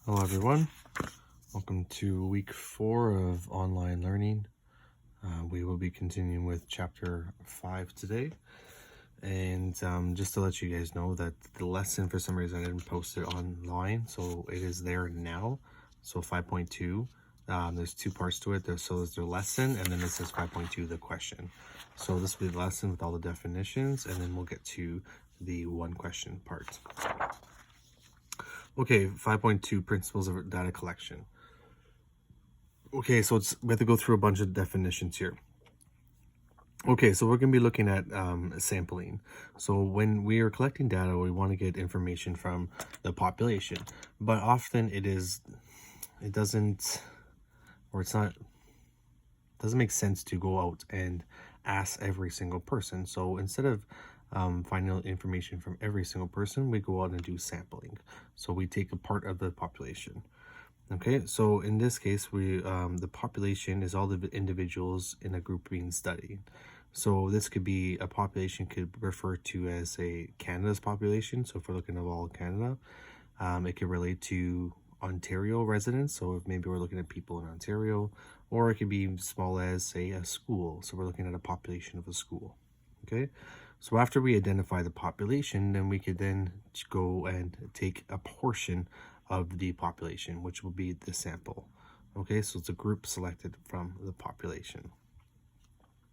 Hello everyone, welcome to week 4 of online learning. We will be continuing with chapter 5 today, and just to let you guys know that the lesson for some reason I didn't post it online, so it is there now. So 5.2, there's 2 parts to it. So there's the lesson, and then it says 5.2 the question. So this will be the lesson with all the definitions, and then we'll get to the one question part. Okay, 5.2 principles of data collection. Okay, so we have to go through a bunch of definitions here. Okay, so we're going to be looking at sampling. So when we are collecting data, we want to get information from the population, but often it doesn't make sense to go out and ask every single person. So instead of finding out information from every single person, we go out and do sampling. So we take a part of the population. Okay, so in this case, the population is all the individuals in a group being studied. So this could be a population could refer to as Canada's population. So if we're looking at all of Canada, it could relate to Ontario residents. So if maybe we're looking at people in Ontario, or it could be small as say a school. So we're looking at a population of a school. Okay, so after we identify the population, then we could then go and take a portion of the population, which will be the sample. Okay, so it's a group selected from the population.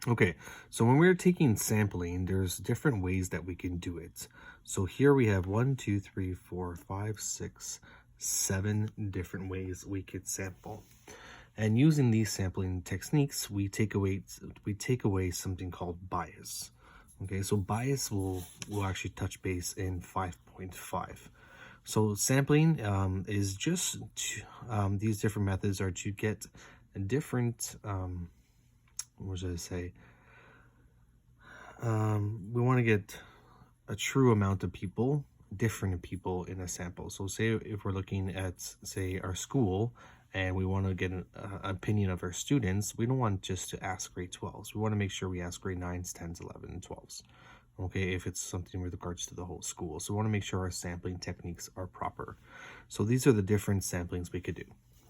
Okay, so when we're taking sampling, there's different ways that we can do it. So here we have 1, 2, 3, 4, 5, 6, 7 different ways we could sample. And using these sampling techniques, we take away something called bias. Okay, so bias will actually touch base in 5.5. So sampling is just these different methods are to get a different what should I say? We want to get a true amount of people, different people in a sample. So say if we're looking at say our school and we want to get an opinion of our students, we don't want just to ask grade 12s. We want to make sure we ask grade 9s, 10s, 11s, and 12s. Okay, if it's something with regards to the whole school. So we want to make sure our sampling techniques are proper. So these are the different samplings we could do.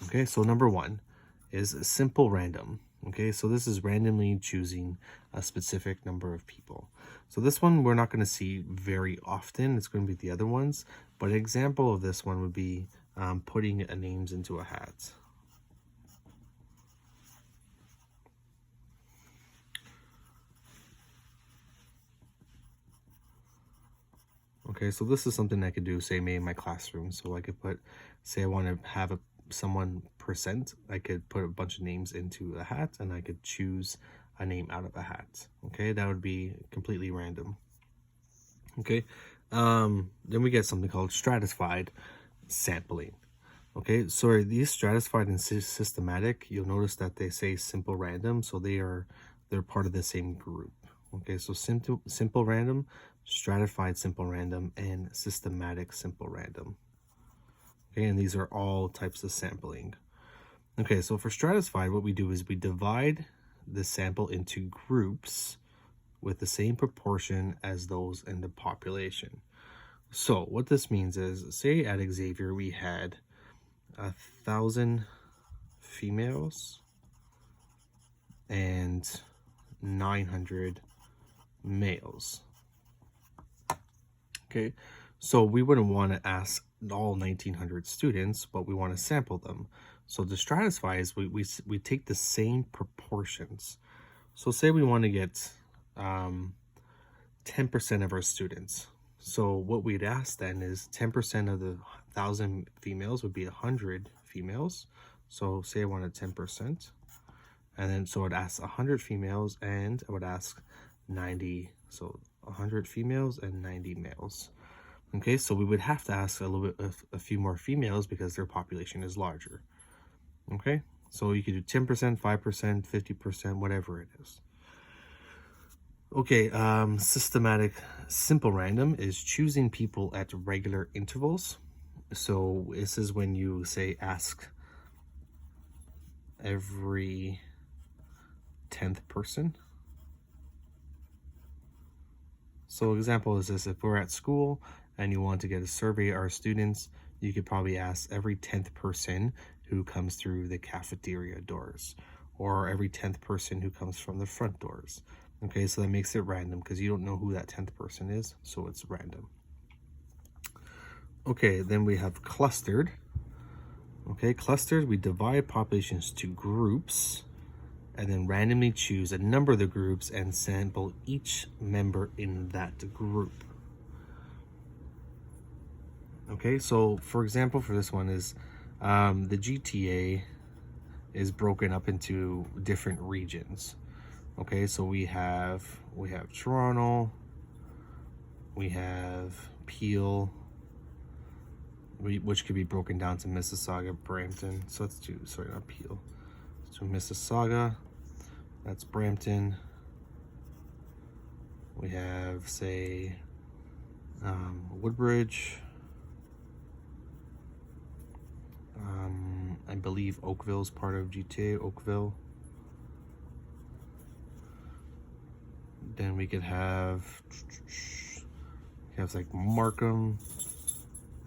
Okay, so number 1 is simple random. Okay, so this is randomly choosing a specific number of people. So this one we're not going to see very often. It's going to be the other ones. But an example of this one would be putting names into a hat. Okay, so this is something I could do, say, maybe in my classroom. So I could put, say I want to have someone present, I could put a bunch of names into a hat and I could choose a name out of a hat. Okay, that would be completely random. Okay, then we get something called stratified sampling. Okay, so these stratified and systematic, you'll notice that they say simple random, so they're part of the same group. Okay, so simple random, stratified simple random, and systematic simple random. Okay, and these are all types of sampling. Okay, so for stratified, what we do is we divide the sample into groups with the same proportion as those in the population. So what this means is, say at Xavier we had 1,000 females and 900 males. Okay, so we wouldn't want to ask all 1,900 students, but we want to sample them. So to stratify is we take the same proportions. So say we want to get 10% of our students. So what we'd ask then is 10% of the 1,000 females would be 100 females. So say I wanted 10%. And then so I'd ask 100 females and I would ask 90. So 100 females and 90 males. Okay, so we would have to ask a few more females because their population is larger. Okay, so you could do 10%, 5%, 50%, whatever it is. Okay, systematic simple random is choosing people at regular intervals. So this is when you say ask every 10th person. So example is this: if we're at school and you want to get a survey of our students, you could probably ask every 10th person who comes through the cafeteria doors, or every 10th person who comes from the front doors. Okay, so that makes it random because you don't know who that 10th person is, so it's random. Okay, then we have clustered. Okay, clustered, we divide populations to groups and then randomly choose a number of the groups and sample each member in that group. Okay, so for example, for this one is the GTA is broken up into different regions. Okay, so we have Toronto, we have Peel, which could be broken down to Mississauga, Brampton. So let's do, sorry, not Peel. Let's do Mississauga, that's Brampton. We have, say, Woodbridge. I believe Oakville is part of GTA, Oakville. Then we could have like Markham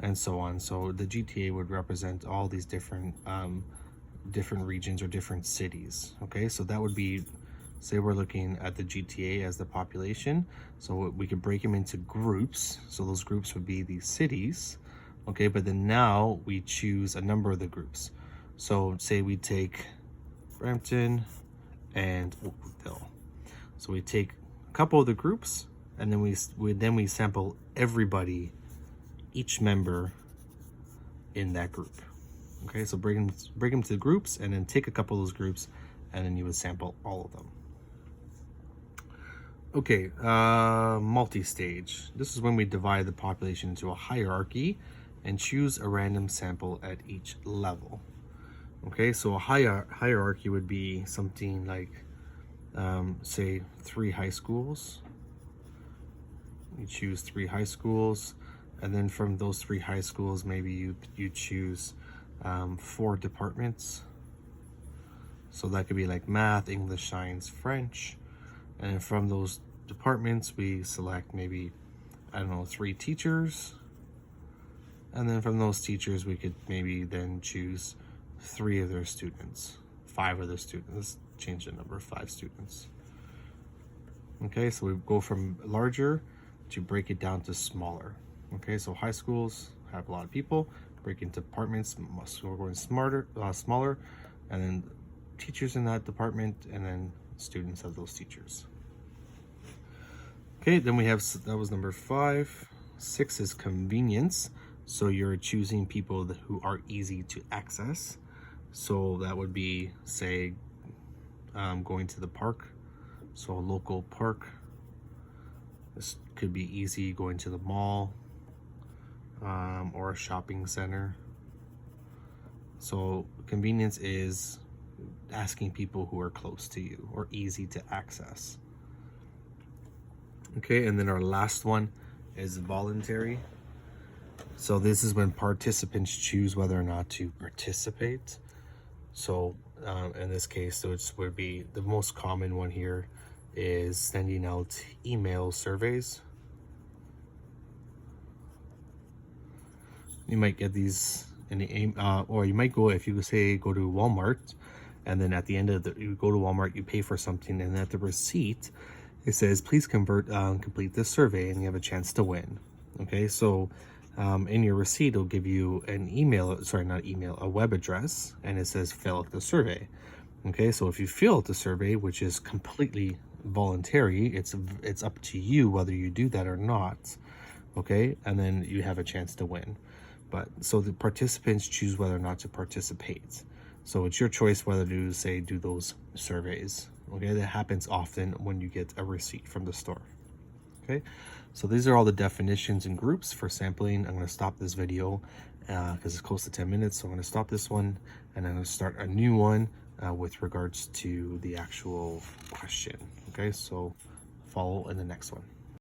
and so on. So the GTA would represent all these different regions or different cities. Okay, so that would be, say we're looking at the GTA as the population, so we could break them into groups. So those groups would be these cities. Okay, but then now we choose a number of the groups. So say we take Brampton and Oakville. So we take a couple of the groups, and then we sample everybody, each member in that group. Okay, so break them to groups, and then take a couple of those groups, and then you would sample all of them. Okay, multi-stage. This is when we divide the population into a hierarchy and choose a random sample at each level. Okay, so a hierarchy would be something like, say, 3 high schools. You choose 3 high schools, and then from those 3 high schools, maybe you choose 4 departments. So that could be like math, English, science, French. And from those departments, we select maybe, I don't know, 3 teachers. And then from those teachers, we could maybe then choose 3 of their students, 5 of their students. Change the number, 5 students. Okay, so we go from larger to break it down to smaller. Okay, so high schools have a lot of people, break into departments, so we're going smaller, and then teachers in that department, and then students of those teachers. Okay, then we have, that was number 5. 6 is convenience. So you're choosing people who are easy to access. So that would be, say, going to the park. So a local park. This could be easy, going to the mall, or a shopping center. So convenience is asking people who are close to you or easy to access. Okay, and then our last one is voluntary. So this is when participants choose whether or not to participate. So in this case, so it would be, the most common one here is sending out email surveys. You might get these in the or you might go, if you say go to Walmart, and then at the end of you go to Walmart, you pay for something, and at the receipt it says please complete this survey and you have a chance to win. Okay, so in your receipt it'll give you an a web address, and it says fill out the survey. Okay, so if you fill out the survey, which is completely voluntary, it's up to you whether you do that or not. Okay, and then you have a chance to win. But so the participants choose whether or not to participate. So it's your choice whether to do those surveys. Okay, that happens often when you get a receipt from the store. Okay, so these are all the definitions and groups for sampling. I'm going to stop this video because it's close to 10 minutes. So I'm going to stop this one, and I'm going to start a new one with regards to the actual question. Okay, so follow in the next one.